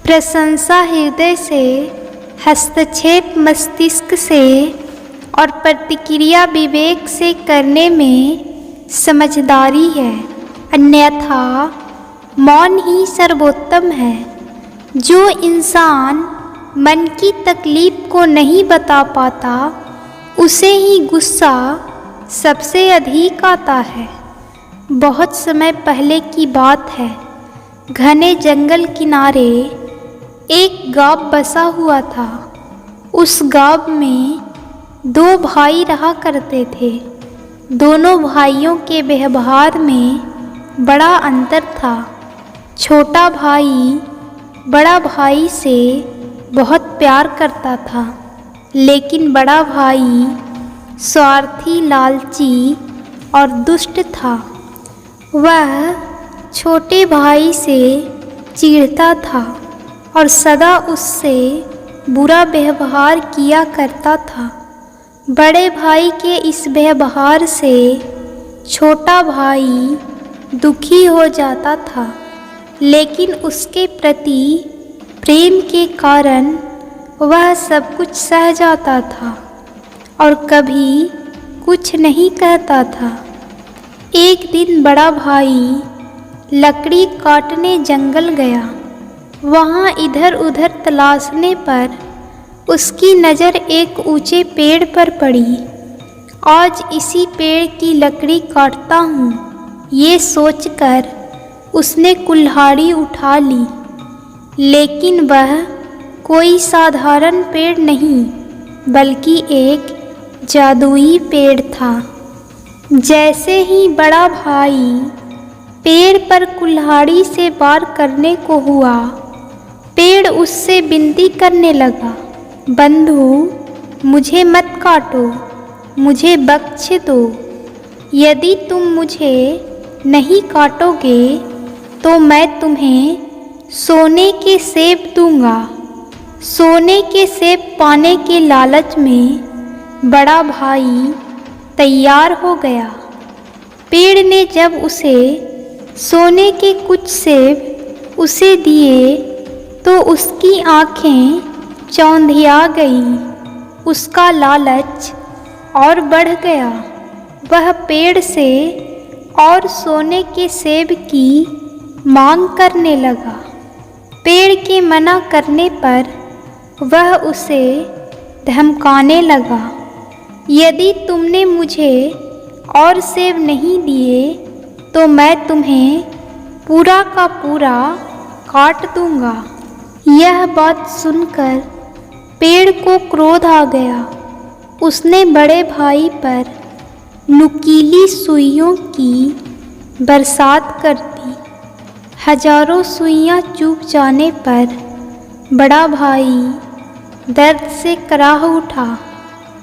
प्रशंसा हृदय से, हस्तक्षेप मस्तिष्क से और प्रतिक्रिया विवेक से करने में समझदारी है, अन्यथा मौन ही सर्वोत्तम है। जो इंसान मन की तकलीफ को नहीं बता पाता, उसे ही गुस्सा सबसे अधिक आता है। बहुत समय पहले की बात है, घने जंगल किनारे एक गाँव बसा हुआ था। उस गाँव में दो भाई रहा करते थे। दोनों भाइयों के व्यवहार में बड़ा अंतर था। छोटा भाई बड़ा भाई से बहुत प्यार करता था, लेकिन बड़ा भाई स्वार्थी, लालची और दुष्ट था। वह छोटे भाई से चिढ़ता था और सदा उससे बुरा व्यवहार किया करता था। बड़े भाई के इस व्यवहार से छोटा भाई दुखी हो जाता था, लेकिन उसके प्रति प्रेम के कारण वह सब कुछ सह जाता था और कभी कुछ नहीं कहता था। एक दिन बड़ा भाई लकड़ी काटने जंगल गया। वहाँ इधर उधर तलाशने पर उसकी नज़र एक ऊंचे पेड़ पर पड़ी। आज इसी पेड़ की लकड़ी काटता हूँ, ये सोचकर उसने कुल्हाड़ी उठा ली। लेकिन वह कोई साधारण पेड़ नहीं, बल्कि एक जादुई पेड़ था। जैसे ही बड़ा भाई पेड़ पर कुल्हाड़ी से वार करने को हुआ, पेड़ उससे विनती करने लगा, बंधु, मुझे मत काटो, मुझे बख्श दो। यदि तुम मुझे नहीं काटोगे तो मैं तुम्हें सोने के सेब दूंगा। सोने के सेब पाने के लालच में बड़ा भाई तैयार हो गया। पेड़ ने जब उसे सोने के कुछ सेब उसे दिए तो उसकी आँखें चौंधिया गई। उसका लालच और बढ़ गया। वह पेड़ से और सोने के सेब की मांग करने लगा। पेड़ के मना करने पर वह उसे धमकाने लगा, यदि तुमने मुझे और सेब नहीं दिए तो मैं तुम्हें पूरा का पूरा काट दूंगा। यह बात सुनकर पेड़ को क्रोध आ गया। उसने बड़े भाई पर नुकीली सुइयों की बरसात कर दी। हजारों सुइयां चूक जाने पर बड़ा भाई दर्द से कराह उठा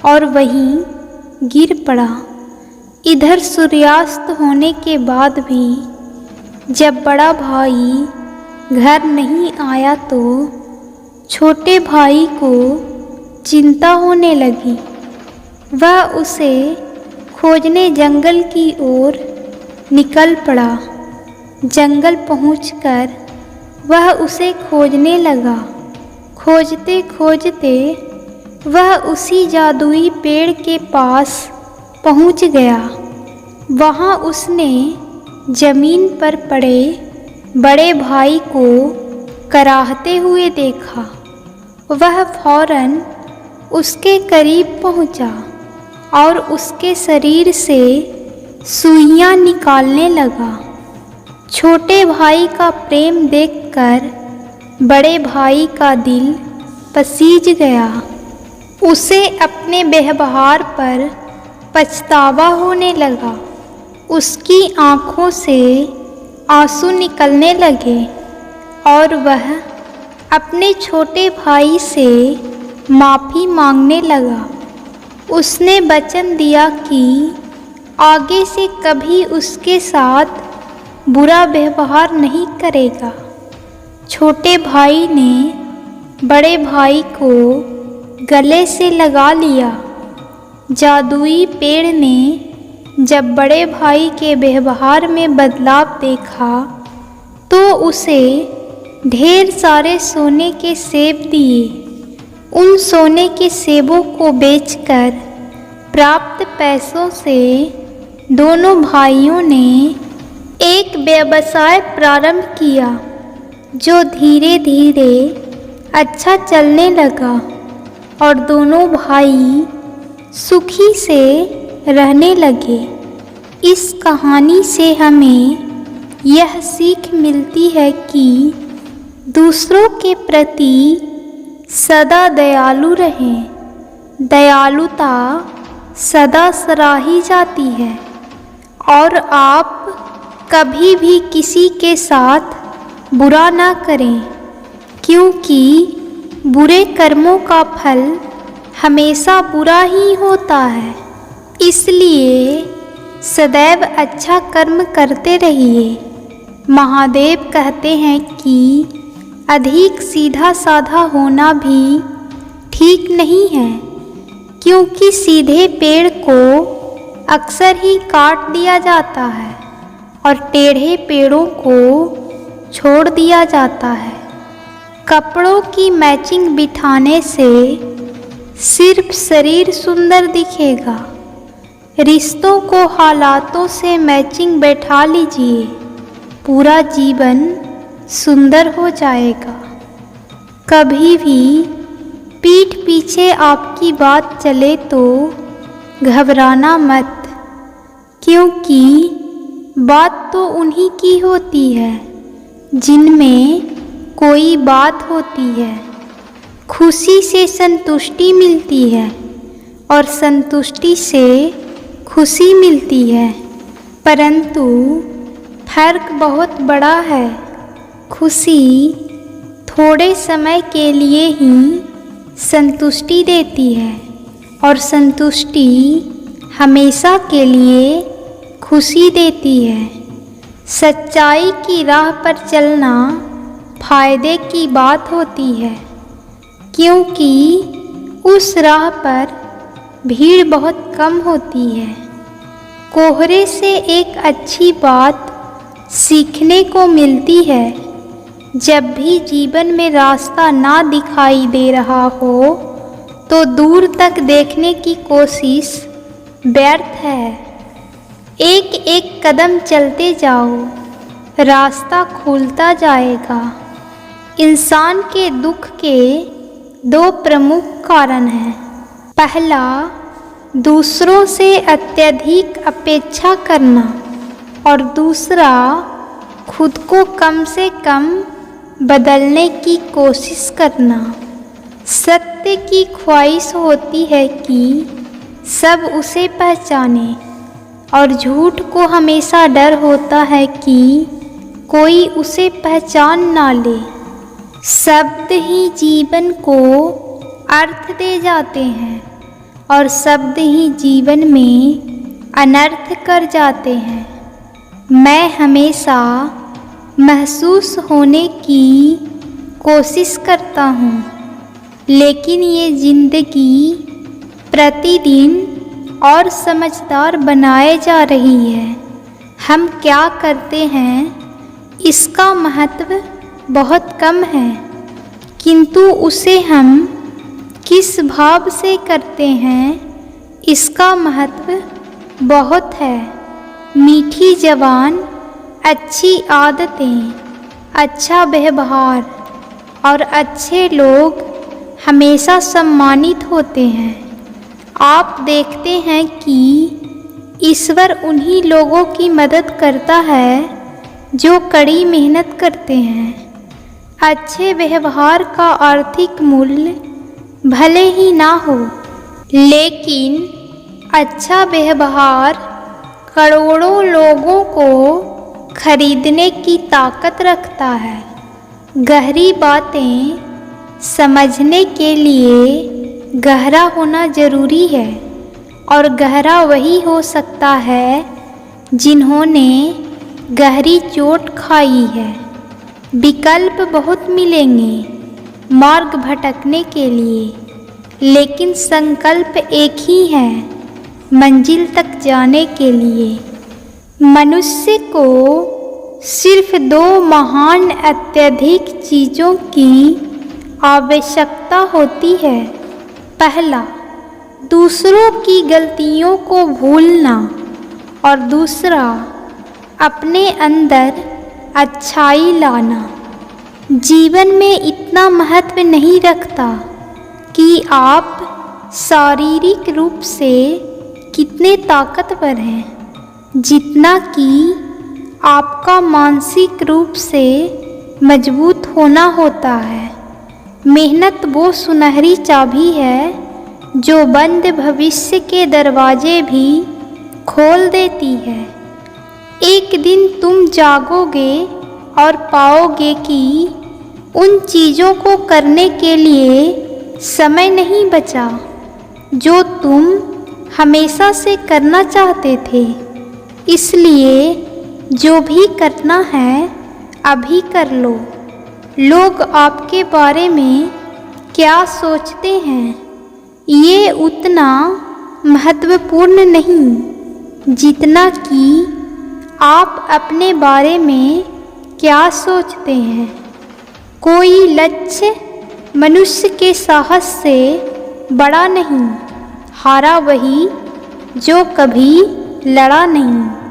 और वहीं गिर पड़ा। इधर सूर्यास्त होने के बाद भी जब बड़ा भाई घर नहीं आया तो छोटे भाई को चिंता होने लगी। वह उसे खोजने जंगल की ओर निकल पड़ा। जंगल पहुंचकर वह उसे खोजने लगा। खोजते खोजते वह उसी जादुई पेड़ के पास पहुंच गया। वहाँ उसने जमीन पर पड़े बड़े भाई को कराहते हुए देखा। वह फौरन उसके करीब पहुंचा और उसके शरीर से सुइयां निकालने लगा। छोटे भाई का प्रेम देखकर बड़े भाई का दिल पसीज गया। उसे अपने व्यवहार पर पछतावा होने लगा। उसकी आँखों से आंसू निकलने लगे और वह अपने छोटे भाई से माफ़ी मांगने लगा। उसने वचन दिया कि आगे से कभी उसके साथ बुरा व्यवहार नहीं करेगा। छोटे भाई ने बड़े भाई को गले से लगा लिया। जादुई पेड़ ने जब बड़े भाई के व्यवहार में बदलाव देखा तो उसे ढेर सारे सोने के सेब दिए। उन सोने के सेबों को बेचकर प्राप्त पैसों से दोनों भाइयों ने एक व्यवसाय प्रारंभ किया जो धीरे धीरे अच्छा चलने लगा और दोनों भाई सुखी से रहने लगे। इस कहानी से हमें यह सीख मिलती है कि दूसरों के प्रति सदा दयालु रहें। दयालुता सदा सराही जाती है और आप कभी भी किसी के साथ बुरा ना करें, क्योंकि बुरे कर्मों का फल हमेशा बुरा ही होता है। इसलिए सदैव अच्छा कर्म करते रहिए। महादेव कहते हैं कि अधिक सीधा साधा होना भी ठीक नहीं है, क्योंकि सीधे पेड़ को अक्सर ही काट दिया जाता है और टेढ़े पेड़ों को छोड़ दिया जाता है। कपड़ों की मैचिंग बिठाने से सिर्फ शरीर सुंदर दिखेगा। रिश्तों को हालातों से मैचिंग बैठा लीजिए, पूरा जीवन सुंदर हो जाएगा। कभी भी पीठ पीछे आपकी बात चले तो घबराना मत, क्योंकि बात तो उन्हीं की होती है जिनमें कोई बात होती है। खुशी से संतुष्टि मिलती है और संतुष्टि से खुशी मिलती है, परंतु फर्क बहुत बड़ा है। खुशी थोड़े समय के लिए ही संतुष्टि देती है और संतुष्टि हमेशा के लिए खुशी देती है। सच्चाई की राह पर चलना फायदे की बात होती है, क्योंकि उस राह पर भीड़ बहुत कम होती है। कोहरे से एक अच्छी बात सीखने को मिलती है। जब भी जीवन में रास्ता ना दिखाई दे रहा हो तो दूर तक देखने की कोशिश व्यर्थ है। एक एक कदम चलते जाओ, रास्ता खुलता जाएगा। इंसान के दुख के दो प्रमुख कारण हैं। पहला, दूसरों से अत्यधिक अपेक्षा करना, और दूसरा, खुद को कम से कम बदलने की कोशिश करना। सत्य की ख्वाहिश होती है कि सब उसे पहचाने, और झूठ को हमेशा डर होता है कि कोई उसे पहचान ना ले। शब्द ही जीवन को अर्थ दे जाते हैं और शब्द ही जीवन में अनर्थ कर जाते हैं। मैं हमेशा महसूस होने की कोशिश करता हूँ, लेकिन ये ज़िंदगी प्रतिदिन और समझदार बनाए जा रही है। हम क्या करते हैं इसका महत्व बहुत कम है, किंतु उसे हम किस भाव से करते हैं इसका महत्व बहुत है। मीठी ज़बान, अच्छी आदतें, अच्छा व्यवहार और अच्छे लोग हमेशा सम्मानित होते हैं। आप देखते हैं कि ईश्वर उन्हीं लोगों की मदद करता है जो कड़ी मेहनत करते हैं। अच्छे व्यवहार का आर्थिक मूल्य भले ही ना हो, लेकिन अच्छा व्यवहार करोड़ों लोगों को खरीदने की ताकत रखता है। गहरी बातें समझने के लिए गहरा होना जरूरी है, और गहरा वही हो सकता है जिन्होंने गहरी चोट खाई है। विकल्प बहुत मिलेंगे मार्ग भटकने के लिए, लेकिन संकल्प एक ही है मंजिल तक जाने के लिए। मनुष्य को सिर्फ दो महान अत्यधिक चीज़ों की आवश्यकता होती है। पहला, दूसरों की गलतियों को भूलना, और दूसरा, अपने अंदर अच्छाई लाना। जीवन में इतना महत्व नहीं रखता कि आप शारीरिक रूप से कितने ताकतवर हैं, जितना कि आपका मानसिक रूप से मजबूत होना होता है। मेहनत वो सुनहरी चाबी है जो बंद भविष्य के दरवाजे भी खोल देती है। एक दिन तुम जागोगे और पाओगे कि उन चीज़ों को करने के लिए समय नहीं बचा जो तुम हमेशा से करना चाहते थे। इसलिए जो भी करना है अभी कर लो। लोग आपके बारे में क्या सोचते हैं ये उतना महत्वपूर्ण नहीं जितना कि आप अपने बारे में क्या सोचते हैं। कोई लक्ष्य मनुष्य के साहस से बड़ा नहीं, हारा वही जो कभी लड़ा नहीं।